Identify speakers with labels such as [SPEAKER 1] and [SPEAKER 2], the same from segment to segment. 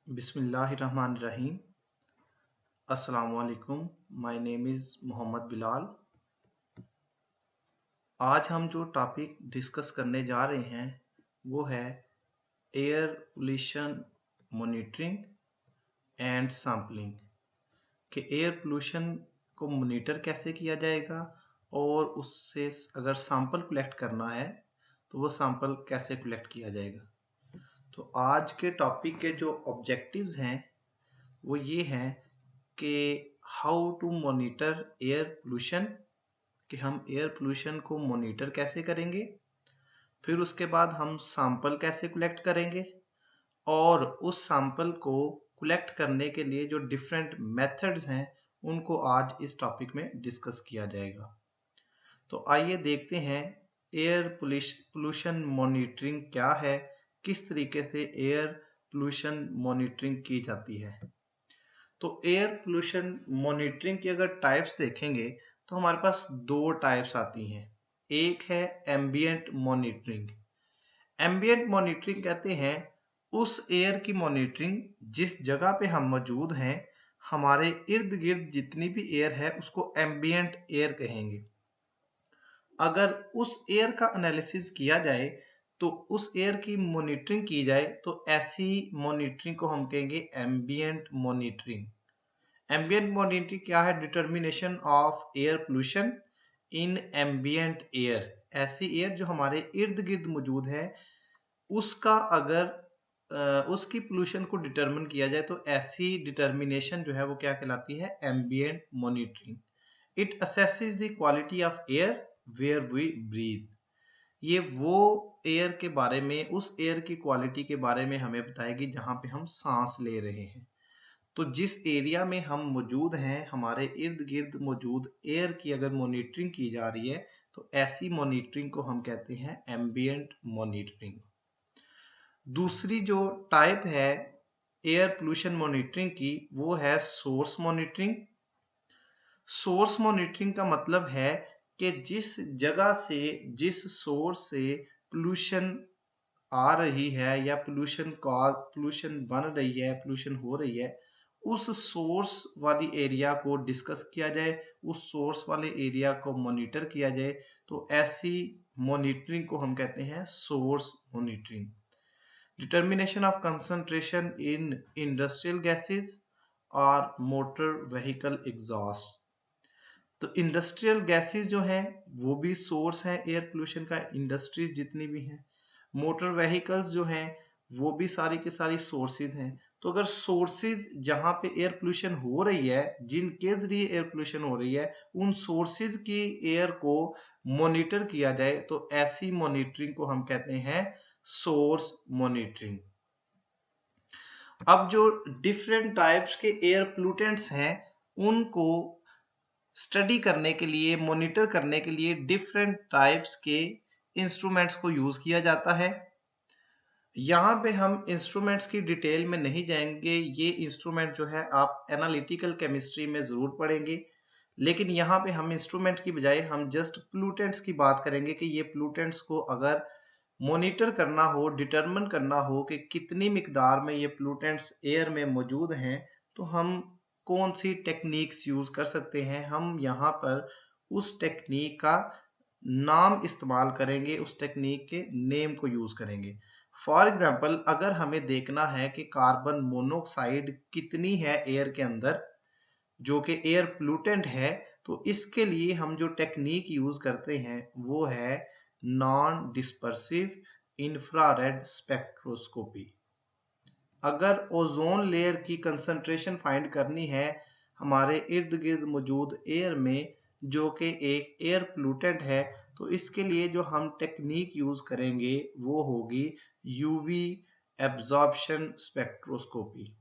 [SPEAKER 1] बिस्मिल्लाहिर्रहमानिर्रहीम। अस्सलामु अलैकुम। My name is Mohammad Bilal. आज हम जो टॉपिक डिस्कस करने जा रहे हैं वो है air pollution monitoring and sampling, कि एयर पोल्यूशन को मॉनिटर कैसे किया जाएगा और उससे अगर सैंपल कलेक्ट करना है तो वो सैंपल कैसे कलेक्ट किया जाएगा। तो आज के टॉपिक के जो ऑब्जेक्टिव्स हैं वो ये हैं कि how to monitor air pollution, कि हम एयर पोल्यूशन को मॉनिटर कैसे करेंगे, फिर उसके बाद हम सैंपल कैसे कलेक्ट करेंगे और उस सैंपल को कलेक्ट करने के लिए जो डिफरेंट मेथड्स हैं उनको आज इस टॉपिक में डिस्कस किया जाएगा। तो आइए देखते हैं एयर पोल्यूशन मॉनिटरिंग क्या है, किस तरीके से एयर पोल्यूशन मॉनिटरिंग की जाती है। तो एयर पोल्यूशन मॉनिटरिंग की अगर टाइप्स देखेंगे तो हमारे पास दो टाइप्स आती हैं। एक है एम्बिएंट मॉनिटरिंग। एम्बिएंट मॉनिटरिंग कहते हैं उस एयर की मॉनिटरिंग जिस जगह पे हम मौजूद हैं, हमारे इर्द गिर्द जितनी भी एयर है उसको एम्बिएंट एयर कहेंगे। अगर उस एयर का एनालिसिस किया जाए तो उस एयर की मॉनिटरिंग की जाए तो ऐसी मॉनिटरिंग को हम कहेंगे एम्बिएंट मॉनिटरिंग। एम्बिएंट मॉनिटरिंग क्या है? Determination of air pollution in ambient air. ऐसी एयर जो हमारे इर्द गिर्द मौजूद है उसका अगर उसकी पोल्यूशन को डिटरमिन किया जाए तो ऐसी डिटर्मिनेशन जो है वो क्या कहलाती है? Ambient monitoring. It assesses the quality of air where we breathe. ये वो एयर के बारे में, उस एयर की क्वालिटी के बारे में हमें बताएगी जहां पे हम सांस ले रहे हैं। तो जिस एरिया में हम मौजूद हैं, हमारे इर्द गिर्द मौजूद एयर की अगर मॉनिटरिंग की जा रही है तो ऐसी मॉनिटरिंग को हम कहते हैं एम्बिएंट मॉनिटरिंग। दूसरी जो टाइप है एयर पोल्यूशन मॉनिटरिंग की वो है सोर्स मॉनिटरिंग। सोर्स मॉनिटरिंग का मतलब है कि जिस जगह से, जिस सोर्स से पोल्यूशन आ रही है या पोल्यूशन बन रही है, पोल्यूशन हो रही है, उस सोर्स वाली एरिया को डिस्कस किया जाए, उस सोर्स वाले एरिया को मॉनिटर किया जाए। तो ऐसी मॉनिटरिंग को हम कहते हैं source monitoring. Determination of concentration in industrial gases और मोटर व्हीकल एग्जॉस्ट। तो इंडस्ट्रियल गैसेस जो हैं वो भी सोर्स है एयर पोल्यूशन का, इंडस्ट्रीज जितनी भी हैं। मोटर व्हीकल्स जो हैं वो भी सारी की सारी सोर्सेज हैं। तो अगर सोर्सेज जहां पे एयर पोल्यूशन हो रही है, जिनके जरिए एयर पोल्यूशन हो रही है, उन सोर्सेज की एयर को मॉनिटर किया जाए तो ऐसी मॉनिटरिंग को हम कहते हैं सोर्स मॉनिटरिंग। अब जो डिफरेंट टाइप्स के एयर पोल्यूटेंट्स हैं उनको स्टडी करने के लिए, मॉनिटर करने के लिए डिफरेंट टाइप्स के इंस्ट्रूमेंट्स को यूज किया जाता है। यहाँ पे हम इंस्ट्रूमेंट्स की डिटेल में नहीं जाएंगे, ये इंस्ट्रूमेंट जो है आप एनालिटिकल केमिस्ट्री में जरूर पढ़ेंगे, लेकिन यहाँ पे हम इंस्ट्रूमेंट की बजाय हम जस्ट पोल्यूटेंट्स की बात करेंगे कि ये पोल्यूटेंट्स को अगर मॉनिटर करना हो, डिटरमिन करना हो कि कितनी मिकदार में ये पोल्यूटेंट्स एयर में मौजूद हैं, तो हम कौन सी टेक्निक्स यूज कर सकते हैं। हम यहाँ पर उस टेक्निक का नाम इस्तेमाल करेंगे, उस टेक्निक के नेम को यूज करेंगे। फॉर एग्जाम्पल, अगर हमें देखना है कि कार्बन मोनोऑक्साइड कितनी है एयर के अंदर जो कि एयर पोल्यूटेंट है, तो इसके लिए हम जो टेक्निक यूज करते हैं वो है नॉन डिस्पर्सिव इंफ्रारेड स्पेक्ट्रोस्कोपी। अगर ओजोन लेयर की कंसंट्रेशन फाइंड करनी है हमारे इर्द गिर्द मौजूद एयर में जो कि एक एयर पोल्यूटेंट है, तो इसके लिए जो हम टेक्निक यूज करेंगे वो होगी UV absorption spectroscopy.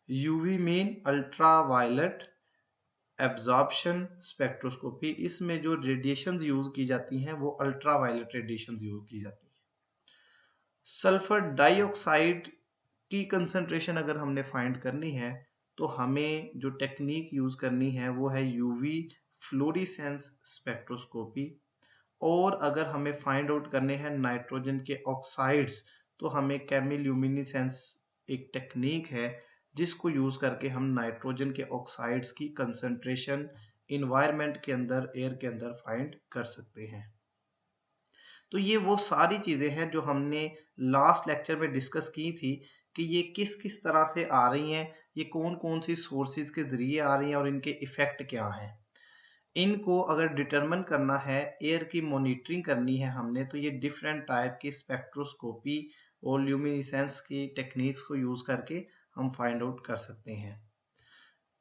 [SPEAKER 1] UV mean ultraviolet absorption spectroscopy. इसमें जो रेडिएशंस यूज की जाती हैं वो अल्ट्रा वायलेट रेडिएशंस यूज की जाती हैं। सल्फर डाइऑक्साइड की कंसंट्रेशन अगर हमने फाइंड करनी है तो हमें जो टेक्निक यूज करनी है वो है यूवी फ्लोरेसेंस स्पेक्ट्रोस्कोपी। और अगर हमें फाइंड आउट करने हैं नाइट्रोजन के ऑक्साइड्स तो हमें केमिल्यूमिनेसेंस एक टेक्निक है जिसको यूज करके हम नाइट्रोजन के ऑक्साइड्स की कंसंट्रेशन इन्वायरमेंट के अंदर, एयर के अंदर फाइंड कर सकते हैं। तो ये वो सारी चीजें हैं जो हमने लास्ट लेक्चर में डिस्कस की थी कि ये किस किस तरह से आ रही हैं, ये कौन कौन सी सोर्सेज के जरिए आ रही हैं और इनके इफेक्ट क्या हैं। इनको अगर डिटरमिन करना है, एयर की मॉनिटरिंग करनी है हमने, तो ये डिफरेंट टाइप की स्पेक्ट्रोस्कोपी और ल्यूमिनेसेंस की टेक्निक्स को यूज करके हम फाइंड आउट कर सकते हैं।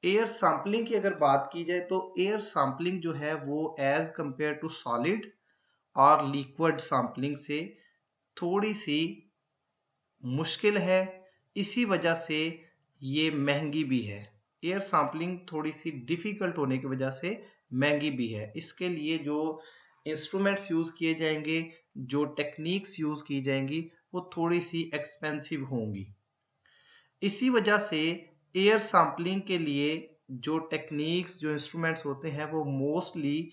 [SPEAKER 1] एयर सैंपलिंग की अगर बात की जाए तो एयर सैंपलिंग जो है वो एज कंपेयर टू सॉलिड और लिक्विड सैंपलिंग से थोड़ी सी मुश्किल है, इसी वजह से ये महंगी भी है। एयर सैंपलिंग थोड़ी सी डिफिकल्ट होने की वजह से महंगी भी है। इसके लिए जो इंस्ट्रूमेंट्स यूज किए जाएंगे, जो टेक्निक्स यूज की जाएंगी, वो थोड़ी सी एक्सपेंसिव होंगी। इसी वजह से एयर सैंपलिंग के लिए जो टेक्निक्स, जो इंस्ट्रूमेंट्स होते हैं, वो मोस्टली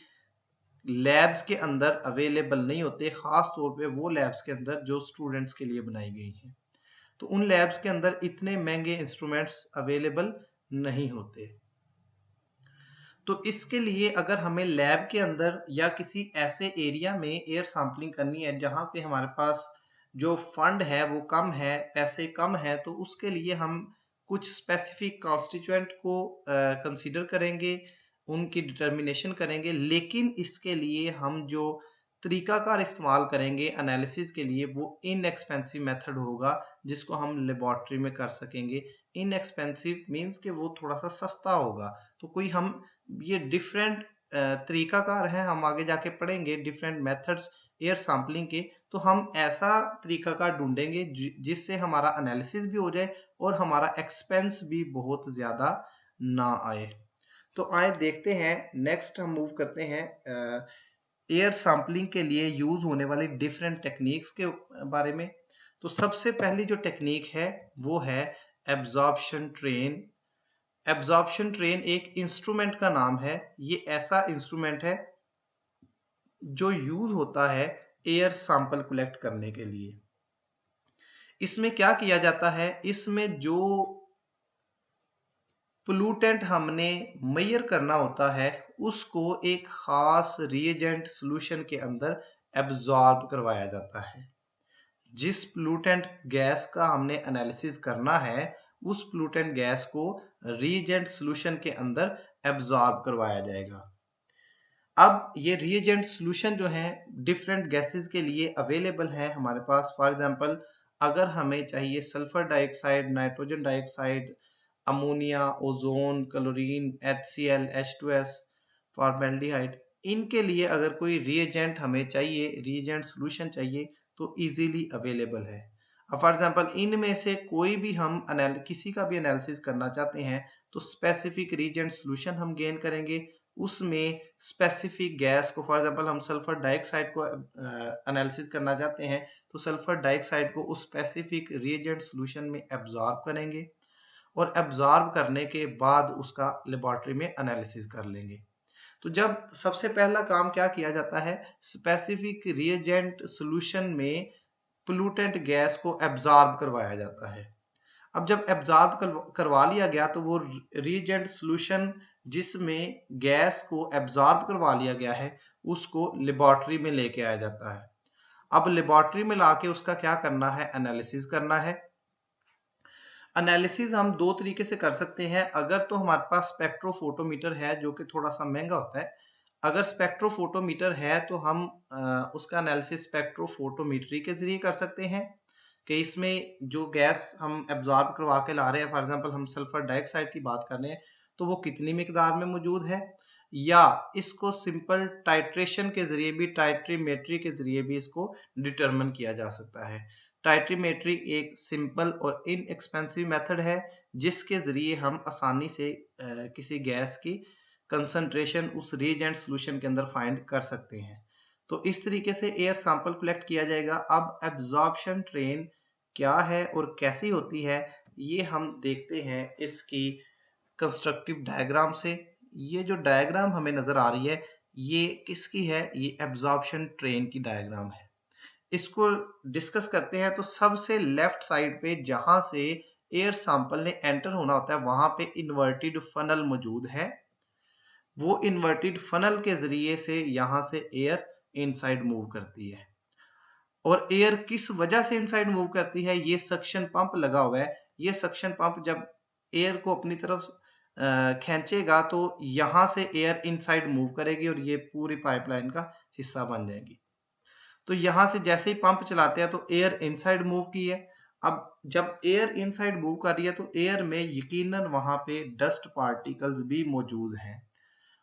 [SPEAKER 1] लैब्स के अंदर अवेलेबल नहीं होते, खास तौर पे वो लैब्स के अंदर जो स्टूडेंट्स के लिए बनाई गई हैं। तो उन लैब्स के अंदर इतने महंगे इंस्ट्रूमेंट्स अवेलेबल नहीं होते। तो इसके लिए अगर हमें लैब के अंदर या किसी ऐसे एरिया में एयर सैंपलिंग करनी है जहां पे हमारे पास जो फंड है वो कम है, पैसे कम है, तो उसके लिए हम कुछ स्पेसिफिक कॉन्स्टिट्यूएंट को कंसीडर करेंगे, उनकी डिटर्मिनेशन करेंगे। लेकिन इसके लिए हम जो तरीकाकार इस्तेमाल करेंगे एनालिसिस के लिए वो इनएक्सपेंसिव मेथड होगा, जिसको हम लेबोरेटरी में कर सकेंगे। इनएक्सपेंसिव मीन्स कि वो थोड़ा सा सस्ता होगा। तो कोई हम ये डिफरेंट तरीकाकार है, हम आगे जाके पढ़ेंगे डिफरेंट मेथड्स एयर सैंपलिंग के। तो हम ऐसा तरीकाकार ढूंढेंगे जिससे हमारा एनालिसिस भी हो जाए और हमारा एक्सपेंस भी बहुत ज्यादा ना आए। तो आए देखते हैं, नेक्स्ट हम मूव करते हैं एयर सैंपलिंग के लिए यूज होने वाली डिफरेंट टेक्निक्स के बारे में। तो सबसे पहली जो टेक्निक है वो है एब्जॉर्प्शन ट्रेन। एब्जॉर्प्शन ट्रेन एक इंस्ट्रूमेंट का नाम है। ये ऐसा इंस्ट्रूमेंट है जो यूज होता है एयर सैंपल कलेक्ट करने के लिए। इसमें क्या किया जाता है, इसमें जो पोल्यूटेंट हमने मेजर करना होता है उसको एक खास रिएजेंट सॉल्यूशन के अंदर एब्जॉर्ब करवाया जाता है। जिस पोल्यूटेंट गैस का हमने एनालिसिस करना है उस पोल्यूटेंट गैस को रिएजेंट सॉल्यूशन के अंदर एब्जॉर्ब करवाया जाएगा। अब ये रिएजेंट सॉल्यूशन जो है डिफरेंट गैसेस के लिए अवेलेबल है हमारे पास। फॉर एग्जांपल, अगर हमें चाहिए sulphur dioxide, nitrogen dioxide, ammonia, ozone, chlorine, HCl, H2S, formaldehyde, इनके लिए अगर कोई रिएजेंट हमें चाहिए, रिएजेंट सॉल्यूशन चाहिए, तो इजीली अवेलेबल है। अब फॉर एग्जांपल इनमें से कोई भी हम किसी का भी एनालिसिस करना चाहते हैं तो स्पेसिफिक रिएजेंट सॉल्यूशन हम गेन करेंगे। उसमें स्पेसिफिक गैस को, फॉर एग्जांपल हम सल्फर डाइऑक्साइड को एनालिसिस करना चाहते हैं तो सल्फर डाइऑक्साइड को उस स्पेसिफिक रिएजेंट सॉल्यूशन में एब्जॉर्ब करेंगे और एब्जॉर्ब करने के बाद उसका लेबोरेटरी में एनालिसिस कर लेंगे। तो जब सबसे पहला काम क्या किया जाता है, स्पेसिफिक रिएजेंट सॉल्यूशन में पोल्यूटेंट गैस को एब्जॉर्ब करवाया जाता है। अब जब एब्जॉर्ब करवा लिया गया तो वो रिएजेंट सॉल्यूशन जिसमें गैस को एब्जॉर्ब करवा लिया गया है उसको लेबोरेटरी में लेके आया जाता है। अब लेबोरेटरी में लाके उसका क्या करना है, एनालिसिस करना है। एनालिसिस हम दो तरीके से कर सकते हैं। अगर तो हमारे पास स्पेक्ट्रोफोटोमीटर है जो कि थोड़ा सा महंगा होता है। अगर स्पेक्ट्रोफोटोमीटर है तो हम उसका एनालिसिस स्पेक्ट्रोफोटोमीट्री के जरिए कर सकते हैं कि इसमें जो गैस हम एब्जॉर्ब करवा के ला रहे हैं, फॉर एग्जांपल हम सल्फर डाइऑक्साइड की बात कर रहे हैं, तो वो कितनी मिकदार में मौजूद है। या इसको सिंपल टाइट्रेशन के जरिए भी, टाइट्रीमेट्री के जरिए भी इसको डिटरमिन किया जा सकता है। टाइट्रीमेट्री एक सिंपल और इनएक्सपेंसिव मेथड है जिसके जरिए हम आसानी से किसी गैस की कंसंट्रेशन उस रिएजेंट सॉल्यूशन के अंदर फाइंड कर सकते हैं। तो इस तरीके से एयर सैंपल कलेक्ट किया जाएगा। अब एब्जॉर्प्शन ट्रेन क्या है और कैसी होती है ये हम देखते हैं इसकी कंस्ट्रक्टिव डायग्राम से। ये जो डायग्राम हमें नजर आ रही है ये किसकी है, ये एब्जॉर्प्शन ट्रेन की डायग्राम है। इसको डिस्कस करते हैं। तो सबसे लेफ्ट साइड पे जहां से एयर सैंपल ने एंटर होना होता है वहां पे इन्वर्टेड फनल मौजूद है। वो इन्वर्टेड फनल के जरिए से यहां से एयर इनसाइड मूव करती है। और एयर किस वजह से इनसाइड मूव करती है, ये सक्शन पंप लगा हुआ है। ये सक्शन पंप जब एयर को अपनी तरफ खींचेगा तो यहां से एयर इनसाइड मूव करेगी और ये पूरी पाइपलाइन का हिस्सा बन जाएगी। तो यहां से जैसे ही पंप चलाते हैं तो एयर इनसाइड मूव की है। अब जब एयर इनसाइड मूव कर रही है तो एयर में यकीनन वहां पे डस्ट पार्टिकल्स भी मौजूद हैं।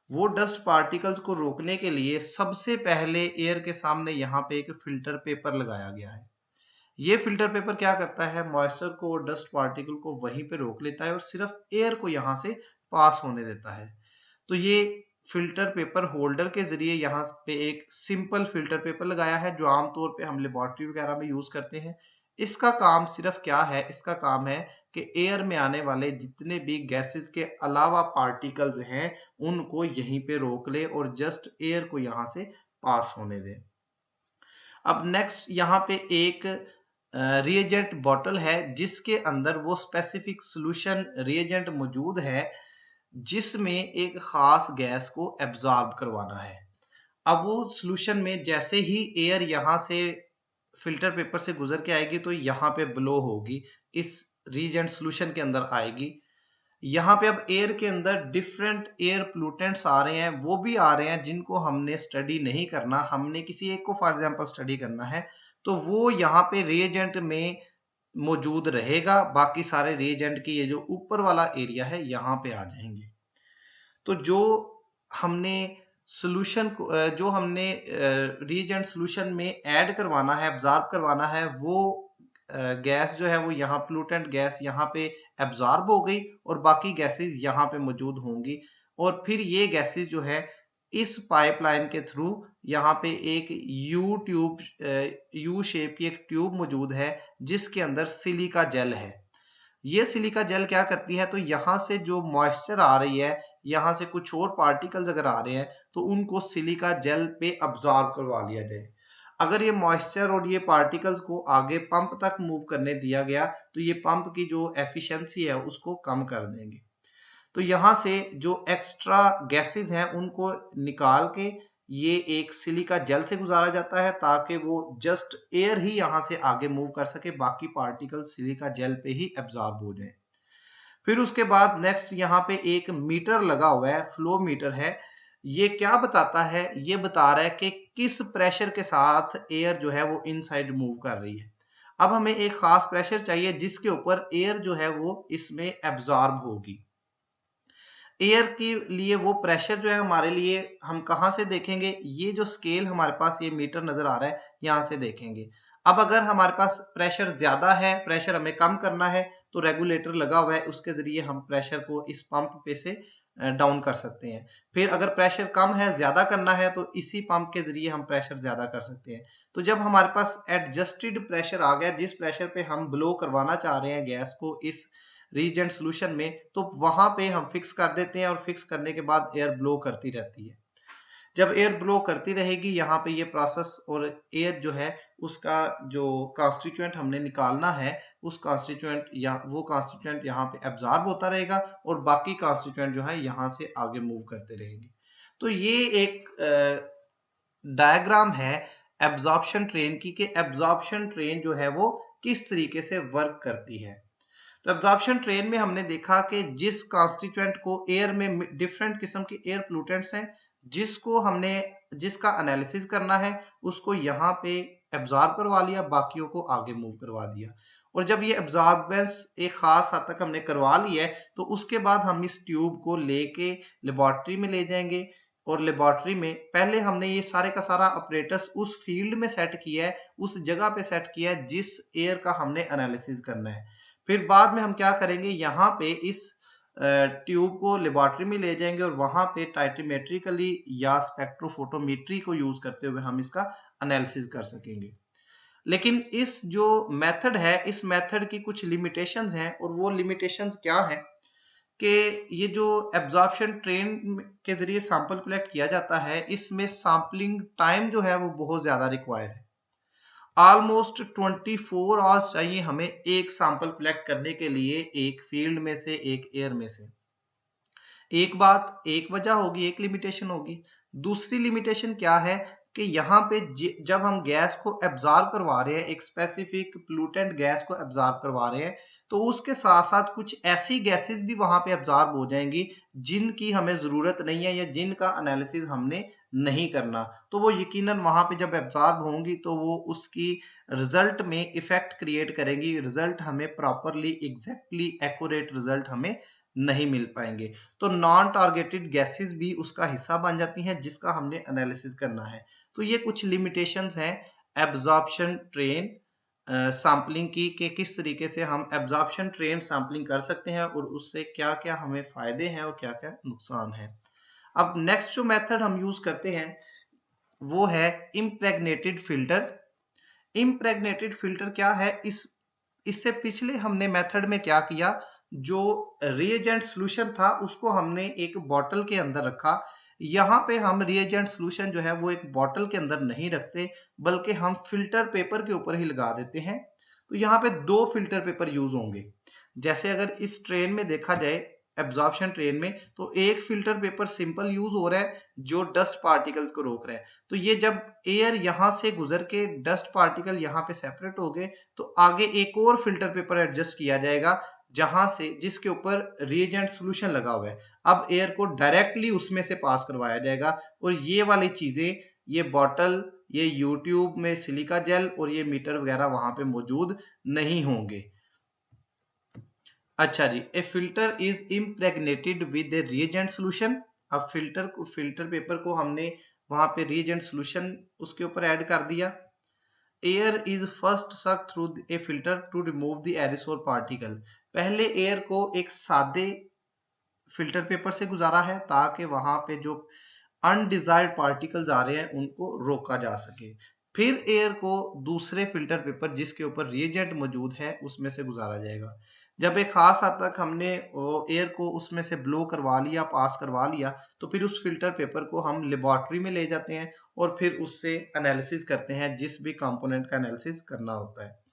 [SPEAKER 1] वो डस्ट पार्टिकल्स को रोकने के लिए सबसे पहले एयर के सामने यहाँ पे एक फिल्टर पेपर लगाया गया है। ये फिल्टर पेपर क्या करता है, मॉइस्चर को और डस्ट पार्टिकल को वहीं पे रोक लेता है और सिर्फ एयर को यहाँ से पास होने देता है। तो ये फिल्टर पेपर होल्डर के जरिए यहाँ पे एक सिंपल फिल्टर पेपर लगाया है जो आमतौर पे हम लेबोरेटरी वगैरह में यूज करते हैं। इसका काम सिर्फ क्या है, इसका काम है कि एयर में आने वाले जितने भी गैसेस के अलावा पार्टिकल्स हैं उनको यहीं पे रोक ले और जस्ट एयर को यहाँ से पास होने दे। अब नेक्स्ट यहाँ पे एक रिएजेंट बॉटल है जिसके अंदर वो स्पेसिफिक सॉल्यूशन रिएजेंट मौजूद है जिसमें एक खास गैस को एब्जॉर्ब करवाना है। अब वो सॉल्यूशन में जैसे ही एयर यहाँ से फिल्टर पेपर से गुजर के आएगी तो यहाँ पे ब्लो होगी, इस रिएजेंट सॉल्यूशन के अंदर आएगी। यहाँ पे अब एयर के अंदर डिफरेंट एयर पोल्यूटेंट्स आ रहे हैं, वो भी आ रहे हैं जिनको हमने स्टडी नहीं करना, हमने किसी एक को फॉर एग्जांपल स्टडी करना है तो वो यहाँ पे रिएजेंट में मौजूद रहेगा। बाकी सारे रिएजेंट की ये जो ऊपर वाला एरिया है यहाँ पे आ जाएंगे। तो जो हमने सॉल्यूशन को जो हमने रिएजेंट सॉल्यूशन में ऐड करवाना है, एब्जॉर्ब करवाना है, वो गैस जो है वो यहाँ पोल्यूटेंट गैस यहाँ पे एब्जॉर्ब हो गई और बाकी गैसेस यहाँ पे मौजूद होंगी। और फिर ये गैसेस जो है इस पाइपलाइन के थ्रू यहाँ पे एक यू शेप की एक ट्यूब मौजूद है जिसके अंदर सिलिका जेल है। ये सिलिका जेल क्या करती है, तो यहाँ से जो मॉइस्चर आ रही है, यहाँ से कुछ और पार्टिकल्स अगर आ रहे हैं तो उनको सिलिका जेल पे अब्जॉर्ब करवा लिया जाए। अगर ये मॉइस्चर और ये पार्टिकल्स को आगे पंप तक मूव करने दिया गया तो ये पंप की जो एफिशिएंसी है उसको कम कर देंगे। तो यहाँ से जो एक्स्ट्रा गैसेस हैं उनको निकाल के ये एक सिलिका जेल से गुजारा जाता है ताकि वो जस्ट एयर ही यहाँ से आगे मूव कर सके, बाकी पार्टिकल सिलिका जेल पे ही एब्जॉर्ब हो जाए। फिर उसके बाद नेक्स्ट यहाँ पे एक मीटर लगा हुआ है, फ्लो मीटर है। ये क्या बताता है, ये बता रहा है कि किस प्रेशर के साथ एयर जो है वो इनसाइड मूव कर रही है। अब हमें एक खास प्रेशर चाहिए जिसके ऊपर एयर जो है वो इसमें एब्जॉर्ब होगी। एयर के लिए वो प्रेशर जो है हमारे लिए हम कहाँ से देखेंगे, ये जो स्केल हमारे पास ये मीटर नजर आ रहा है यहाँ से देखेंगे। अब अगर हमारे पास प्रेशर ज्यादा है, प्रेशर हमें कम करना है तो रेगुलेटर लगा हुआ है, उसके जरिए हम प्रेशर को इस पंप पे से डाउन कर सकते हैं। फिर अगर प्रेशर कम है, ज्यादा करना है तो इसी पंप के जरिए हम प्रेशर ज्यादा कर सकते हैं। तो जब हमारे पास एडजस्टेड प्रेशर आ गया, जिस प्रेशर पे हम ब्लो करवाना चाह रहे हैं गैस को इस रीजेंट सॉल्यूशन में, तो वहां पे हम फिक्स कर देते हैं और फिक्स करने के बाद एयर ब्लो करती रहती है। जब एयर ब्लो करती रहेगी यहाँ पे ये प्रोसेस और एयर जो है उसका जो कॉन्स्टिट्यूएंट हमने निकालना है उस कॉन्स्टिट्यूएंट या वो कॉन्स्टिट्यूएंट यहाँ पे एब्जॉर्ब होता रहेगा और बाकी कॉन्स्टिट्यूएंट जो है यहाँ से आगे मूव करते रहेंगे। तो ये एक डायग्राम है एब्जॉर्प्शन ट्रेन की, कि एब्जॉर्प्शन ट्रेन जो है वो किस तरीके से वर्क करती है। तो एब्जॉर्प्शन ट्रेन में हमने देखा कि जिस कॉन्स्टिट्यूएंट को एयर में डिफरेंट किस्म के एयर पोल्यूटेंट्स हैं जिसको हमने जिसका एनालिसिस करना है उसको यहाँ पे एब्जॉर्ब करवा लिया, बाकियों को आगे मूव करवा दिया। और जब ये एब्जॉर्बेंस एक खास हद तक हमने करवा ली है तो उसके बाद हम इस ट्यूब को लेके लेबोरेटरी में ले जाएंगे और लेबोरेटरी में पहले हमने ये सारे का सारा अपरेटस उस फील्ड में सेट किया है, उस जगह पे सेट किया है जिस एयर का हमने एनालिसिस करना है। फिर बाद में हम क्या करेंगे, यहाँ पे इस ट्यूब को लेबोरेटरी में ले जाएंगे और वहां पे टाइट्रीमेट्रिकली या स्पेक्ट्रोफोटोमेट्री को यूज करते हुए हम इसका एनालिसिस कर सकेंगे। लेकिन इस जो मेथड है, इस मेथड की कुछ लिमिटेशंस हैं और वो लिमिटेशंस क्या है कि ये जो एब्जॉर्प्शन ट्रेन के जरिए सैंपल कलेक्ट किया जाता है इसमें सैंपलिंग टाइम जो है वो बहुत ज्यादा रिक्वायर्ड है। ऑलमोस्ट 24 आवर्स चाहिए हमें एक सैंपल कलेक्ट करने के लिए, एक फील्ड में से, एक एयर में से। एक बात, एक वजह होगी, एक लिमिटेशन होगी। दूसरी लिमिटेशन क्या है कि यहाँ पे जब हम गैस को एब्जॉर्ब करवा रहे हैं, एक स्पेसिफिक पोल्यूटेंट गैस को एब्जॉर्ब करवा रहे हैं, तो उसके साथ साथ कुछ ऐसी गैसेस भी वहां पे एब्जॉर्ब हो जाएंगी जिनकी हमें जरूरत नहीं है या जिनका एनालिसिस हमने नहीं करना। तो वो यकीनन वहां पे जब एब्जॉर्ब होंगी तो वो उसकी रिजल्ट में इफेक्ट क्रिएट करेंगी, रिजल्ट हमें प्रॉपरली एग्जैक्टली एक्यूरेट रिजल्ट हमें नहीं मिल पाएंगे। तो नॉन टारगेटेड गैसेस भी उसका हिस्सा बन जाती हैं जिसका हमने एनालिसिस करना है। तो ये कुछ लिमिटेशंस हैं एब्जॉर्प्शन ट्रेन सैम्पलिंग की, कि किस तरीके से हम एब्जॉर्प्शन ट्रेन सैम्पलिंग कर सकते हैं और उससे क्या क्या हमें फायदे हैं और क्या क्या नुकसान है। अब नेक्स्ट जो मेथड हम यूज करते हैं वो है इम्प्रेग्नेटेड फिल्टर। इम्प्रेग्नेटेड फिल्टर क्या है? इससे पिछले हमने मेथड में क्या किया, जो रिएजेंट सॉल्यूशन था उसको हमने एक बॉटल के अंदर रखा। यहाँ पे हम रिएजेंट सॉल्यूशन जो है वो एक बॉटल के अंदर नहीं रखते, बल्कि हम फिल्टर पेपर के ऊपर ही लगा देते हैं। तो यहाँ पे दो फिल्टर पेपर यूज होंगे। जैसे अगर इस ट्रेन में देखा जाए, एब्जॉर्प्शन ट्रेन में, तो एक फिल्टर पेपर सिंपल यूज हो रहा है जो डस्ट पार्टिकल को रोक रहा है। तो ये जब एयर यहां से गुजर के डस्ट पार्टिकल यहाँ पे सेपरेट हो गए तो आगे एक और फिल्टर पेपर एडजस्ट किया जाएगा जहां से, जिसके ऊपर रिएजेंट सॉल्यूशन लगा हुआ है। अब एयर को डायरेक्टली उसमें से पास करवाया जाएगा और ये वाली चीजें, ये बॉटल, ये यूट्यूब में सिलिका जेल और ये मीटर वगैरह वहां पे मौजूद नहीं होंगे। अच्छा जी, a filter is impregnated with a reagent solution. अब फिल्टर पेपर को हमने वहां पे रिएजेंट सॉल्यूशन उसके ऊपर ऐड कर दिया। Air is first sucked through a filter to remove the aerosol particle. पहले एयर को एक सादे फिल्टर पेपर से गुजारा है ताकि वहां पे जो अनडिजायर्ड पार्टिकल्स आ रहे हैं उनको रोका जा सके। फिर एयर को दूसरे फिल्टर पेपर जिसके ऊपर रिएजेंट मौजूद है उसमें से गुजारा जाएगा। जब एक खास हद तक हमने एयर को उसमें से ब्लो करवा लिया, पास करवा लिया, तो फिर उस फिल्टर पेपर को हम लेबोरेटरी में ले जाते हैं और फिर उससे एनालिसिस करते हैं, जिस भी कंपोनेंट का एनालिसिस करना होता है।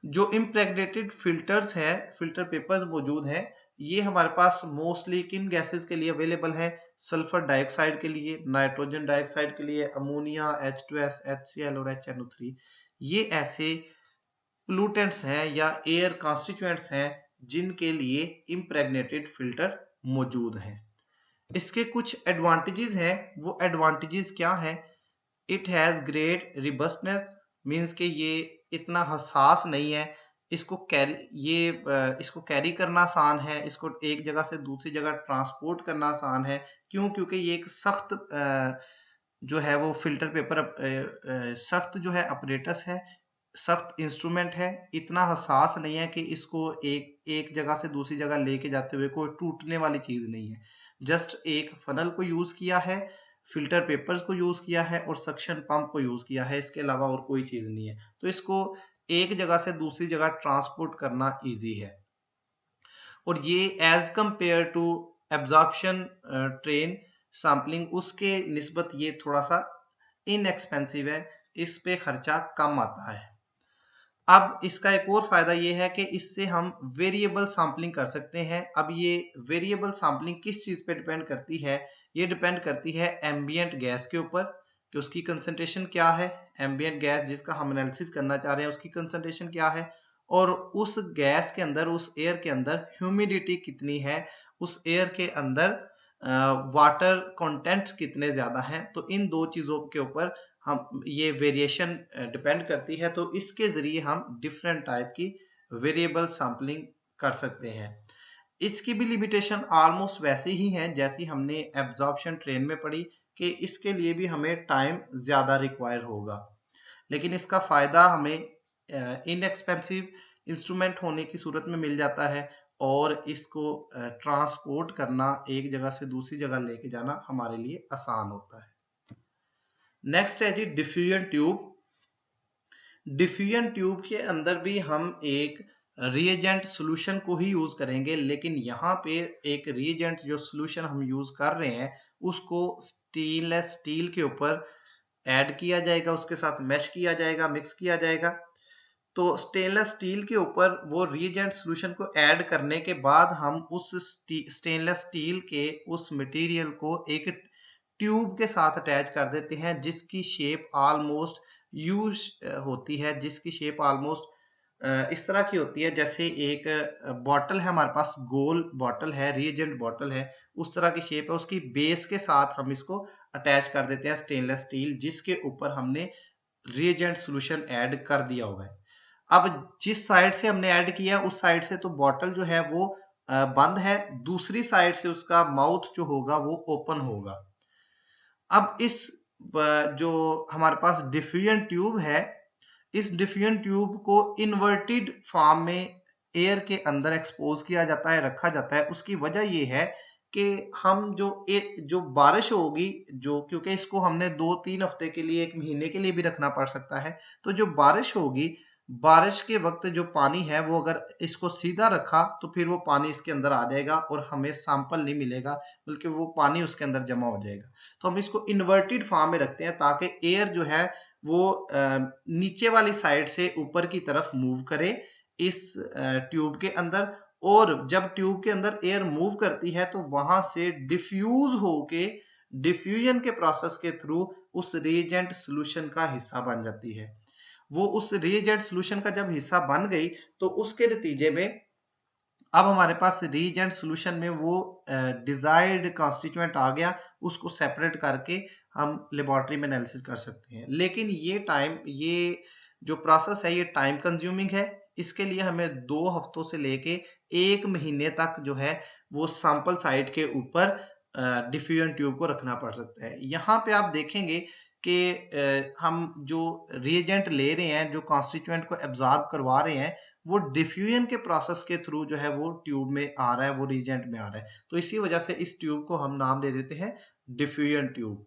[SPEAKER 1] जो इम्प्रेग्नेटेड फिल्टर्स है, फिल्टर पेपर्स मौजूद हैं, ये हमारे पास मोस्टली किन गैसेस के लिए अवेलेबल है? सल्फर डाइऑक्साइड के लिए, नाइट्रोजन डाइऑक्साइड के लिए, अमोनिया, H2S, HCl और HNO3। ये ऐसे पोल्यूटेंट्स हैं या एयर कॉन्स्टिट्यूएंट्स हैं जिनके लिए इम्प्रेग्नेटेड फिल्टर मौजूद हैं। इसके कुछ एडवांटेजेस हैं। वो एडवांटेजेस क्या है? इट हैज ग्रेट रिबस्टनेस, मीन्स के ये इतना हसास नहीं है, इसको कैरी करना आसान है, इसको एक जगह से दूसरी जगह ट्रांसपोर्ट करना आसान है। क्यों? क्योंकि ये एक सख्त जो है वो फिल्टर पेपर सख्त जो है अपरेटस है, सख्त इंस्ट्रूमेंट है, इतना हसास नहीं है कि इसको एक जगह से दूसरी जगह लेके जाते हुए कोई टूटने वाली चीज नहीं है। जस्ट एक फनल को यूज किया है, फिल्टर पेपर्स को यूज किया है और सक्शन पंप को यूज किया है, इसके अलावा और कोई चीज नहीं है। तो इसको एक जगह से दूसरी जगह ट्रांसपोर्ट करना इजी है। और ये as compare to absorption train sampling, उसके निस्बत ये थोड़ा सा इनएक्सपेंसिव है, इस पे खर्चा कम आता है। अब इसका एक और फायदा ये है कि इससे हम वेरिएबल सैम्पलिंग कर सकते हैं। अब ये वेरिएबल सैम्पलिंग किस चीज पे डिपेंड करती है? ये डिपेंड करती है एम्बिएंट गैस के ऊपर कि उसकी कंसंट्रेशन क्या है। एम्बिएंट गैस जिसका हम एनालिसिस करना चाह रहे हैं उसकी कंसंट्रेशन क्या है, और उस गैस के अंदर, उस एयर के अंदर ह्यूमिडिटी कितनी है, उस एयर के अंदर वाटर कंटेंट कितने ज्यादा हैं। तो इन दो चीजों के ऊपर हम ये वेरिएशन डिपेंड करती है। तो इसके जरिए हम डिफरेंट टाइप की वेरिएबल सैम्पलिंग कर सकते हैं। इसकी भी लिमिटेशन ऑलमोस्ट वैसे ही है जैसी हमने एब्जॉर्प्शन ट्रेन में पढ़ी, कि इसके लिए भी हमें टाइम ज्यादा रिक्वायर होगा। लेकिन इसका फायदा हमें इनएक्सपेंसिव इंस्ट्रूमेंट होने की सूरत में मिल जाता है और इसको ट्रांसपोर्ट करना, एक जगह से दूसरी जगह लेके जाना हमारे लिए आसान होता है। नेक्स्ट है जी डिफ्यूजन ट्यूब। डिफ्यूजन ट्यूब के अंदर भी हम एक रिएजेंट सॉल्यूशन को ही यूज करेंगे, लेकिन यहाँ पे एक रिएजेंट जो सॉल्यूशन हम यूज कर रहे हैं उसको स्टेनलेस स्टील के ऊपर ऐड किया जाएगा, उसके साथ मैश किया जाएगा, मिक्स किया जाएगा। तो स्टेनलेस स्टील के ऊपर वो रिएजेंट सॉल्यूशन को ऐड करने के बाद हम उस स्टेनलेस स्टील के उस मटेरियल को एक ट्यूब के साथ अटैच कर देते हैं, जिसकी शेप ऑलमोस्ट यूज होती है, जिसकी शेप ऑलमोस्ट इस तरह की होती है जैसे एक बॉटल है, हमारे पास गोल बॉटल है, रिएजेंट बॉटल है, उस तरह की शेप है। उसकी बेस के साथ हम इसको अटैच कर देते हैं स्टेनलेस स्टील, जिसके ऊपर हमने रिएजेंट सॉल्यूशन ऐड कर दिया हुआ है। अब जिस साइड से हमने ऐड किया उस साइड से तो बॉटल जो है वो बंद है, दूसरी साइड से उसका माउथ जो होगा वो ओपन होगा। अब इस जो हमारे पास डिफ्यूजन ट्यूब है, इस डिफ्यूजन ट्यूब को इन्वर्टेड फॉर्म में एयर के अंदर एक्सपोज किया जाता है, रखा जाता है। उसकी वजह ये है कि हम जो बारिश होगी, जो क्योंकि इसको हमने 2-3 हफ्ते के लिए, 1 महीने के लिए भी रखना पड़ सकता है, तो जो बारिश होगी, बारिश के वक्त जो पानी है वो अगर इसको सीधा रखा तो फिर वो पानी इसके अंदर आ जाएगा और हमें सैंपल नहीं मिलेगा, बल्कि वो पानी उसके अंदर जमा हो जाएगा। तो हम इसको इन्वर्टेड फॉर्म में रखते हैं ताकि एयर जो है वो नीचे वाली साइड से ऊपर की तरफ मूव करे इस ट्यूब के अंदर, और जब ट्यूब के अंदर एयर मूव करती है तो वहां से डिफ्यूज होके डिफ्यूजन के प्रोसेस के थ्रू उस रिएजेंट सॉल्यूशन का हिस्सा बन जाती है। वो उस रिएजेंट सॉल्यूशन का जब हिस्सा बन गई तो उसके नतीजे में अब हमारे पास रिएजेंट सॉल्यूशन में वो डिजायर्ड कॉन्स्टिट्यूएंट आ गया, उसको सेपरेट करके हम लेबोरेटरी में एनालिसिस कर सकते हैं। लेकिन ये जो प्रोसेस है ये टाइम कंज्यूमिंग है। इसके लिए हमें 2 हफ्तों से लेके 1 महीने तक जो है वो सैंपल साइट के ऊपर डिफ्यूजन ट्यूब को रखना पड़ सकता है। यहाँ पे आप देखेंगे कि हम जो रिएजेंट ले रहे हैं, जो कॉन्स्टिट्यूएंट को एब्जॉर्ब करवा रहे हैं, वो डिफ्यूजन के प्रोसेस के थ्रू जो है वो ट्यूब में आ रहा है, वो रिएजेंट में आ रहा है। तो इसी वजह से इस ट्यूब को हम नाम दे देते हैं डिफ्यूजन ट्यूब।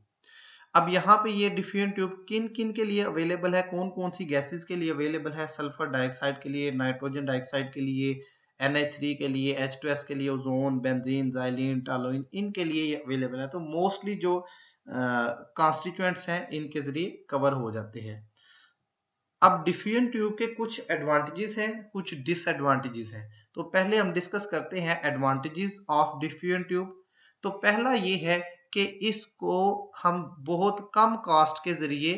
[SPEAKER 1] अब यहाँ पे ये डिफ्यूजन ट्यूब किन किन के लिए अवेलेबल है, कौन कौन सी गैसेस के लिए अवेलेबल है? सल्फर डाइऑक्साइड के लिए, नाइट्रोजन डाइऑक्साइड के लिए, NH3 के लिए, H2S के लिए, ओजोन, बेंजीन, जाइलिन, टॉलुइन, इनके लिए ये अवेलेबल है। तो मोस्टली जो कॉन्स्टिट्यूएंट्स हैं इनके जरिए कवर हो जाते हैं। अब डिफ्यूजन ट्यूब के कुछ एडवांटेजेस हैं, कुछ डिसएडवांटेजेस हैं। तो पहले हम डिस्कस करते हैं एडवांटेजेस ऑफ डिफ्यूजन ट्यूब। तो पहला ये है कि इसको हम बहुत कम कॉस्ट के जरिए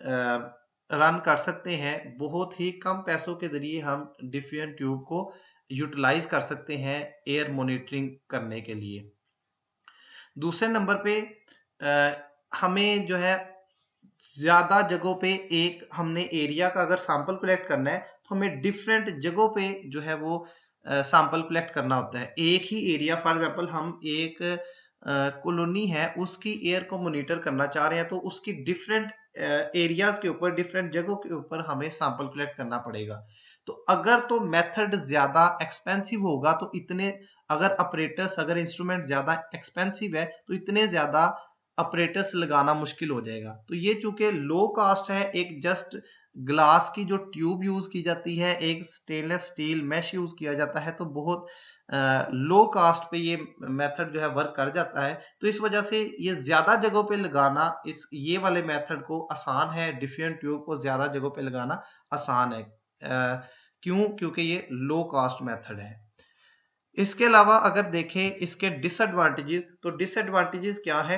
[SPEAKER 1] रन कर सकते हैं, बहुत ही कम पैसों के जरिए हम डिफ्यूजन ट्यूब को यूटिलाइज कर सकते हैं एयर मॉनिटरिंग करने के लिए। दूसरे नंबर पे हमें जो है ज्यादा जगहों पे एक हमने एरिया का अगर सैंपल कलेक्ट करना है तो हमें डिफरेंट जगहों पे जो है वो सैंपल कलेक्ट करना होता है। एक ही एरिया, फॉर एग्जांपल हम एक कॉलोनी है उसकी एयर को मॉनिटर करना चाह रहे हैं, तो उसकी डिफरेंट एरियाज के ऊपर, डिफरेंट जगहों के ऊपर हमें सैंपल कलेक्ट करना पड़ेगा। तो अगर तो मेथड ज्यादा एक्सपेंसिव होगा तो अगर ऑपरेटर्स, अगर इंस्ट्रूमेंट ज्यादा एक्सपेंसिव है तो इतने ज्यादा ऑपरेटर्स लगाना मुश्किल हो जाएगा। तो ये चूंकि लो कास्ट है, एक जस्ट ग्लास की जो ट्यूब यूज की जाती है, एक स्टेनलेस स्टील मैश यूज किया जाता है, तो बहुत लो कास्ट पे ये मेथड जो है वर्क कर जाता है। तो इस वजह से ये ज्यादा जगहों पे लगाना, ये वाले मेथड को आसान है, डिफ्यूजन ट्यूब को ज्यादा जगहों पे लगाना आसान है। क्यों? क्योंकि ये लो कास्ट मेथड है। इसके अलावा अगर देखें इसके डिसएडवांटेजेस, तो डिसएडवांटेजेस क्या है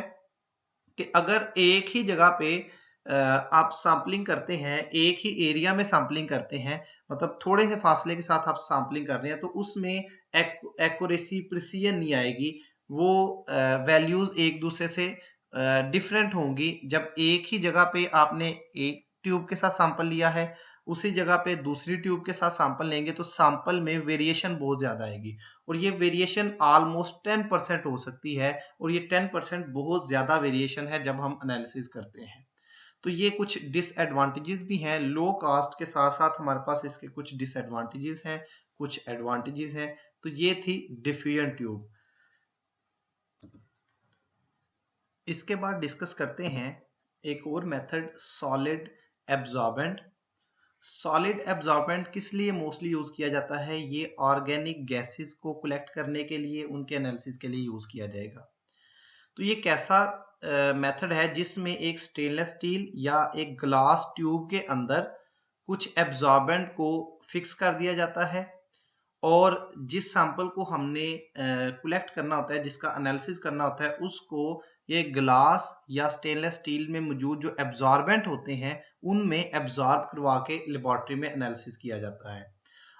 [SPEAKER 1] कि अगर एक ही जगह पे आप सैंपलिंग करते हैं, एक ही एरिया में सैंपलिंग करते हैं, मतलब थोड़े से फासले के साथ आप सैंपलिंग कर रहे हैं, तो उसमें एक्यूरेसी, प्रिसीजन नहीं आएगी। वो वैल्यूज एक दूसरे से डिफरेंट होंगी। जब एक ही जगह पे आपने एक ट्यूब के साथ सैंपल लिया है, उसी जगह पे दूसरी ट्यूब के साथ सैंपल लेंगे तो सैंपल में वेरिएशन बहुत ज्यादा आएगी, और ये वेरिएशन ऑलमोस्ट 10% हो सकती है, और ये 10% बहुत ज्यादा वेरिएशन है जब हम एनालिसिस करते हैं। तो ये कुछ डिसएडवांटेजेस भी हैं। लो कास्ट के साथ साथ हमारे पास इसके कुछ डिसएडवांटेजेस हैं, कुछ एडवांटेजेस हैं। तो ये थी डिफ्यूजन ट्यूब। इसके बाद डिस्कस करते हैं एक और method, solid absorbent. Solid absorbent किस लिए मोस्टली यूज किया जाता है? ये ऑर्गेनिक गैसेस को कलेक्ट करने के लिए, उनके एनालिसिस के लिए यूज किया जाएगा। तो ये कैसा मेथड है जिसमें एक स्टेनलेस स्टील या एक ग्लास ट्यूब के अंदर कुछ एब्जॉर्बेंट को फिक्स कर दिया जाता है और जिस सैंपल को हमने कलेक्ट करना होता है, जिसका एनालिसिस करना होता है, उसको ये ग्लास या स्टेनलेस स्टील में मौजूद जो एब्जॉर्बेंट होते हैं उनमें एब्जॉर्ब करवा के लेबोरेटरी में एनालिसिस किया जाता है।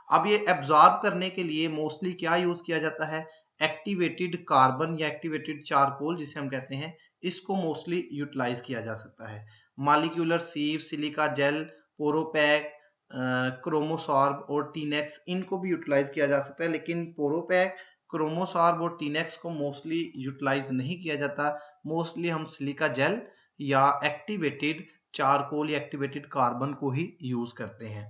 [SPEAKER 1] अब ये एब्जॉर्ब करने के लिए मोस्टली क्या यूज किया जाता है, एक्टिवेटेड कार्बन या एक्टिवेटेड चारकोल जिसे हम कहते हैं, इसको मोस्टली यूटिलाइज किया जा सकता है। मॉलिक्यूलर सीव, सिलिका जेल, पोरोपैक, क्रोमोसॉर्ब और टीनेक्स, इनको भी यूटिलाइज किया जा सकता है, लेकिन पोरोपैक, क्रोमोसॉर्ब और टीनेक्स को मोस्टली यूटिलाइज नहीं किया जाता। मोस्टली हम सिलिका जेल या एक्टिवेटेड चारकोल या एक्टिवेटेड कार्बन को ही यूज करते हैं।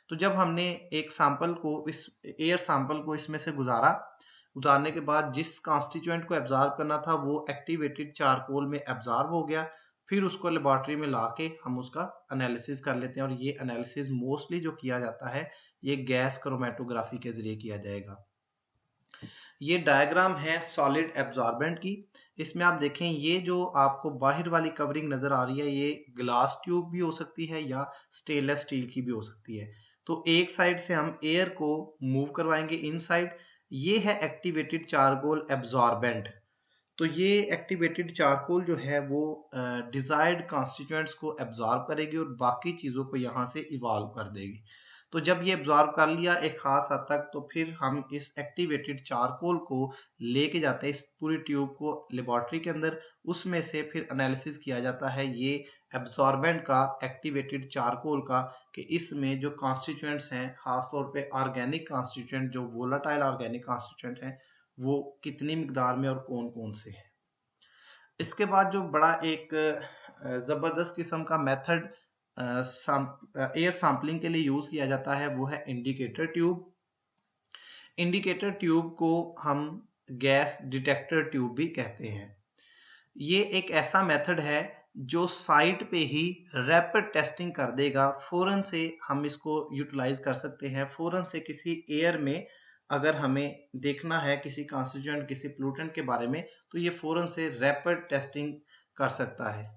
[SPEAKER 1] तो जब हमने एक सैंपल को, इस एयर सैंपल को इसमें से गुजारने के बाद जिस कॉन्स्टिट्यूएंट को एब्जॉर्ब करना था वो एक्टिवेटेड चारकोल में एब्जॉर्ब हो गया, फिर उसको लेबोरेटरी में लाके हम उसका एनालिसिस कर लेते हैं और ये एनालिसिस मोस्टली जो किया जाता है ये गैस क्रोमेटोग्राफी के जरिए किया जाएगा। ये डायग्राम है सॉलिड एब्जॉर्बेंट की। इसमें आप देखें ये जो आपको बाहर वाली कवरिंग नजर आ रही है ये ग्लास ट्यूब भी हो सकती है या स्टेनलेस स्टील की भी हो सकती है। तो एक साइड से हम एयर को मूव करवाएंगे इनसाइड, ये है एक्टिवेटेड चारकोल एब्जॉर्बेंट। तो ये एक्टिवेटेड चारकोल जो है वो डिजायर्ड कॉन्स्टिट्यूएंट्स को एब्जॉर्ब करेगी और बाकी चीज़ों को यहाँ से इवॉल्व कर देगी। तो जब ये एब्जॉर्ब कर लिया एक खास हद तक, तो फिर हम इस एक्टिवेटेड चारकोल को लेके जाते हैं इस पूरी ट्यूब को लेबोरेटरी के अंदर, उसमें से फिर एनालिसिस किया जाता है ये एब्जॉर्बेंट का, एक्टिवेटेड चारकोल का, कि इसमें जो कॉन्स्टिट्यूएंट्स हैं खासतौर पे ऑर्गेनिक कॉन्स्टिट्यूएंट, जो वोलाटाइल ऑर्गेनिक कॉन्स्टिट्यूएंट हैं, वो कितनी मिकदार में और कौन कौन से हैं। इसके बाद जो बड़ा एक जबरदस्त किस्म का मेथड एयर सैंपलिंग के लिए यूज किया जाता है वो है इंडिकेटर ट्यूब। इंडिकेटर ट्यूब को हम गैस डिटेक्टर ट्यूब भी कहते हैं। ये एक ऐसा मेथड है जो साइट पे ही रैपिड टेस्टिंग कर देगा, फौरन से हम इसको यूटिलाइज कर सकते हैं। फौरन से किसी एयर में अगर हमें देखना है किसी कॉन्स्टिट्यूएंट, किसी पोल्यूटेंट के बारे में, तो ये फौरन से रैपिड टेस्टिंग कर सकता है।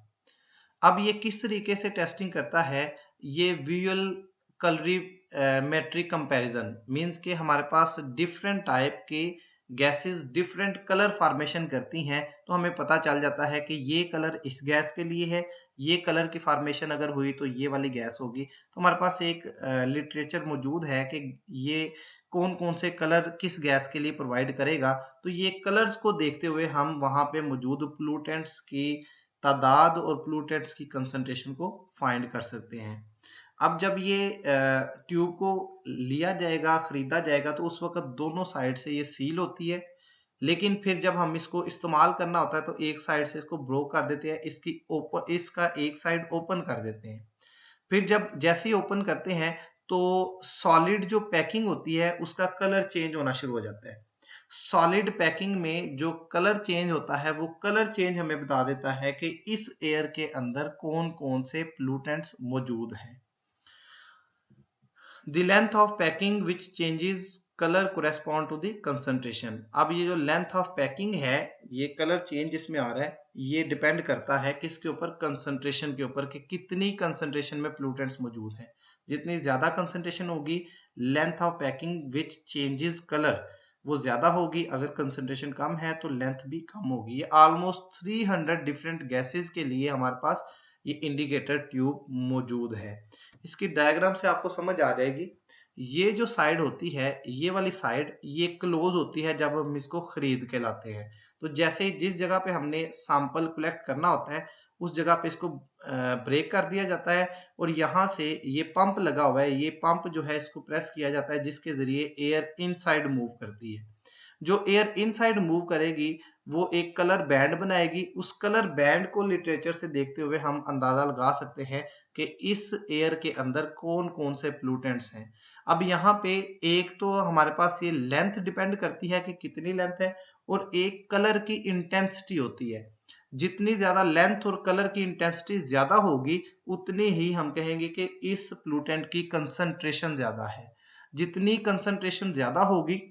[SPEAKER 1] अब ये किस तरीके से टेस्टिंग करता है, ये विजुअल कलरीमेट्रिक कंपैरिजन मींस के हमारे पास डिफरेंट टाइप के गैसेस डिफरेंट कलर फॉर्मेशन करती हैं, तो हमें पता चल जाता है कि ये कलर इस गैस के लिए है, ये कलर की फॉर्मेशन अगर हुई तो ये वाली गैस होगी। तो हमारे पास एक लिटरेचर मौजूद है कि ये कौन कौन से कलर किस गैस के लिए प्रोवाइड करेगा। तो ये कलर्स को देखते हुए हम वहां पे मौजूद पोल्यूटेंट्स की तादाद और पोल्यूटेंट्स की कंसंट्रेशन को फाइंड कर सकते हैं। अब जब ये ट्यूब को लिया जाएगा, खरीदा जाएगा, तो उस वक्त दोनों साइड से ये सील होती है, लेकिन फिर जब हम इसको इस्तेमाल करना होता है तो एक साइड से इसको ब्रोक कर देते हैं, इसका एक साइड ओपन कर देते हैं। फिर जब जैसे ही ओपन करते हैं तो सॉलिड जो पैकिंग होती है उसका कलर चेंज होना शुरू हो जाता है। सॉलिड पैकिंग में जो कलर चेंज होता है वो कलर चेंज हमें बता देता है कि इस एयर के अंदर कौन कौन से पोल्यूटेंट्स मौजूद हैं। The length of packing which changes color correspond to the concentration। अब ये जो लेंथ ऑफ पैकिंग है, ये कलर चेंज जिसमें आ रहा है, ये डिपेंड करता है किसके ऊपर, कंसंट्रेशन के ऊपर, कि कितनी कंसंट्रेशन में पोल्यूटेंट्स मौजूद हैं। जितनी ज्यादा कंसंट्रेशन होगी, length of packing which changes colour वो ज्यादा होगी। अगर कंसंट्रेशन कम है तो लेंथ भी कम होगी। ये ऑलमोस्ट 300 डिफरेंट गैसेस के लिए हमारे पास ये इंडिकेटर ट्यूब मौजूद है। इसकी डायग्राम से आपको समझ आ जाएगी। ये जो साइड होती है, ये वाली साइड, ये क्लोज होती है जब हम इसको खरीद के लाते हैं। तो जैसे ही जिस जगह पे हमने सैंपल कलेक्ट करना होता है उस जगह पे इसको ब्रेक कर दिया जाता है और यहाँ से ये पंप लगा हुआ है, ये पंप जो है इसको प्रेस किया जाता है जिसके जरिए एयर इनसाइड मूव करती है। जो एयर इनसाइड मूव करेगी वो एक कलर बैंड बनाएगी। उस कलर बैंड को लिटरेचर से देखते हुए हम अंदाजा लगा सकते हैं कि इस एयर के अंदर कौन कौन से पोल्यूटेंट्स हैं। अब यहाँ पे एक तो हमारे पास ये लेंथ डिपेंड करती है कि कितनी लेंथ है, और एक कलर की इंटेंसिटी होती है। जितनी ज्यादा लेंथ और कलर की इंटेंसिटी ज्यादा होगी उतनी ही हम कहेंगे कि इस पोल्यूटेंट की कंसंट्रेशन ज्यादा है। जितनी कंसंट्रेशन ज्यादा होगी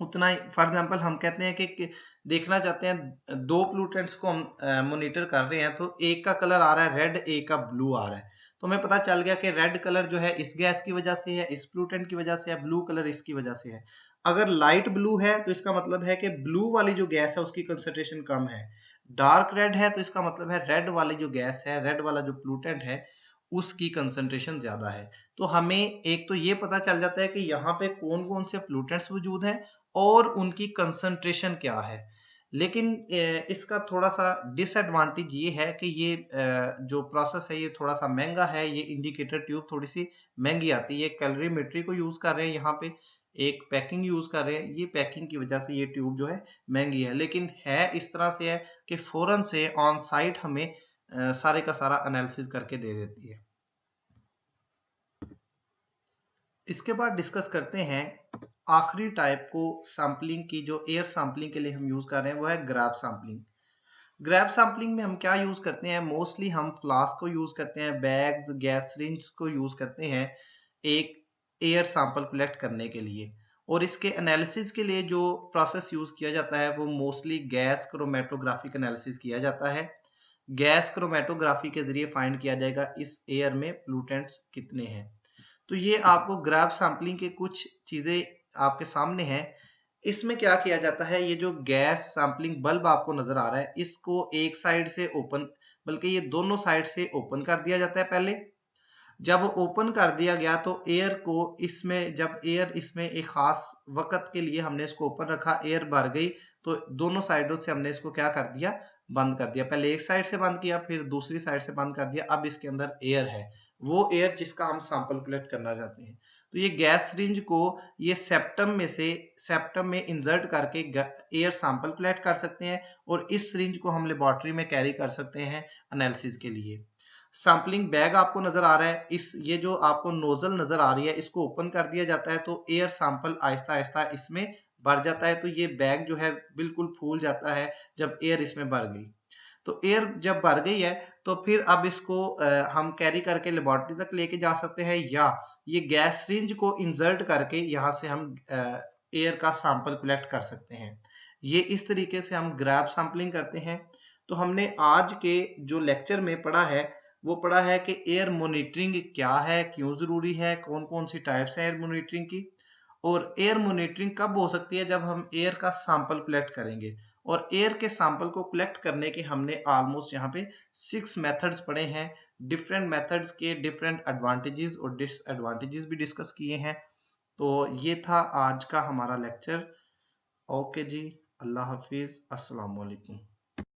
[SPEAKER 1] उतना, फॉर एग्जाम्पल हम कहते हैं कि देखना चाहते हैं, दो पोल्यूटेंट्स को हम मॉनिटर कर रहे हैं, तो एक का कलर आ रहा है रेड, एक का ब्लू आ रहा है। तो हमें पता चल गया कि रेड कलर जो है इस गैस की वजह से है, इस पोल्यूटेंट की वजह से है, ब्लू कलर इसकी वजह से है। अगर लाइट ब्लू है तो इसका मतलब है कि ब्लू वाली जो गैस है उसकी कंसंट्रेशन कम है। डार्क रेड है तो इसका मतलब है रेड वाली जो गैस है, रेड वाला जो पोल्यूटेंट है, उसकी कंसंट्रेशन ज्यादा है। तो हमें एक तो ये पता चल जाता है कि यहाँ पे कौन कौन से पोल्यूटेंट्स मौजूद हैं और उनकी कंसंट्रेशन क्या है। लेकिन इसका थोड़ा सा डिसएडवांटेज ये है कि ये जो प्रोसेस है ये थोड़ा सा महंगा है। ये इंडिकेटर ट्यूब थोड़ी सी महंगी आती है। कैलोरीमेट्री को यूज कर रहे हैं यहाँ पे, एक पैकिंग यूज कर रहे हैं, ये पैकिंग की वजह से ये ट्यूब जो है महंगी है। लेकिन है इस तरह से है कि फौरन से ऑन साइट हमें सारे का सारा एनालिसिस करके दे देती है। इसके बाद डिस्कस करते हैं आखिरी टाइप को सैम्पलिंग की, जो एयर सैम्पलिंग के लिए हम यूज कर रहे हैं, वो है ग्रैब सैम्पलिंग। ग्रैब सैम्पलिंग में हम क्या यूज करते हैं, मोस्टली हम फ्लास्क को यूज करते हैं, बैग्स, गैस सिरिंज को यूज करते हैं एक एयर सैंपल कलेक्ट करने के लिए। और इसके एनालिसिस के लिए जो प्रोसेस यूज किया जाता है वो मोस्टली गैस क्रोमेटोग्राफिक एनालिसिस किया जाता है। गैस क्रोमेटोग्राफी के जरिए फाइंड किया जाएगा इस एयर में पोल्यूटेंट्स कितने हैं। तो ये आपको ग्रैब सैम्पलिंग के कुछ चीजें आपके सामने हैं। इसमें क्या किया जाता है, ये जो गैस सैंपलिंग बल्ब आपको नजर आ रहा है, इसको एक साइड से ओपन, बल्कि ये दोनों साइड से ओपन कर दिया जाता है पहले। जब ओपन कर दिया गया तो एयर को इसमें, जब एयर इसमें एक खास वक्त के लिए हमने इसको ओपन रखा, एयर भर गई, तो दोनों साइडों से हमने इसको क्या कर दिया, बंद कर दिया। पहले एक साइड से बंद किया, फिर दूसरी साइड से बंद कर दिया। अब इसके अंदर एयर है, वो एयर जिसका हम सैंपल कलेक्ट करना चाहते हैं। तो ये गैस सिरिंज को ये सेप्टम में इंसर्ट करके एयर सैंपल कलेक्ट कर सकते हैं, और इस सिरिंज को हम लेबोरेटरी में कैरी कर सकते हैं एनालिसिस के लिए। सैम्पलिंग बैग आपको नजर आ रहा है, इस ये जो आपको नोजल नजर आ रही है, इसको ओपन कर दिया जाता है तो एयर सैंपल आहिस्ता आहिस्ता इसमें भर जाता है। तो ये बैग जो है बिल्कुल फूल जाता है जब एयर इसमें भर गई। तो एयर जब भर गई है तो फिर अब इसको हम कैरी करके लेबोरेटरी तक लेके जा सकते हैं, या ये गैस सिरिंज को इंसर्ट करके यहाँ से हम एयर का सैंपल कलेक्ट कर सकते हैं। ये इस तरीके से हम ग्रैब सैंपलिंग करते हैं। तो हमने आज के जो लेक्चर में पढ़ा है वो पढ़ा है कि एयर मॉनिटरिंग क्या है, क्यों जरूरी है, कौन कौन सी टाइप्स है एयर मॉनिटरिंग की, और एयर मॉनिटरिंग कब हो सकती है, जब हम एयर का सैंपल कलेक्ट करेंगे। और एयर के सैंपल को कलेक्ट करने के हमने ऑलमोस्ट यहाँ पे 6 मेथड्स पढ़े हैं। डिफरेंट मेथड्स के डिफरेंट एडवांटेजेस और डिसएडवांटेजेस भी डिस्कस किए हैं। तो ये था आज का हमारा लेक्चर। ओके जी, अल्लाह हाफिज, अस्सलाम वालेकुम।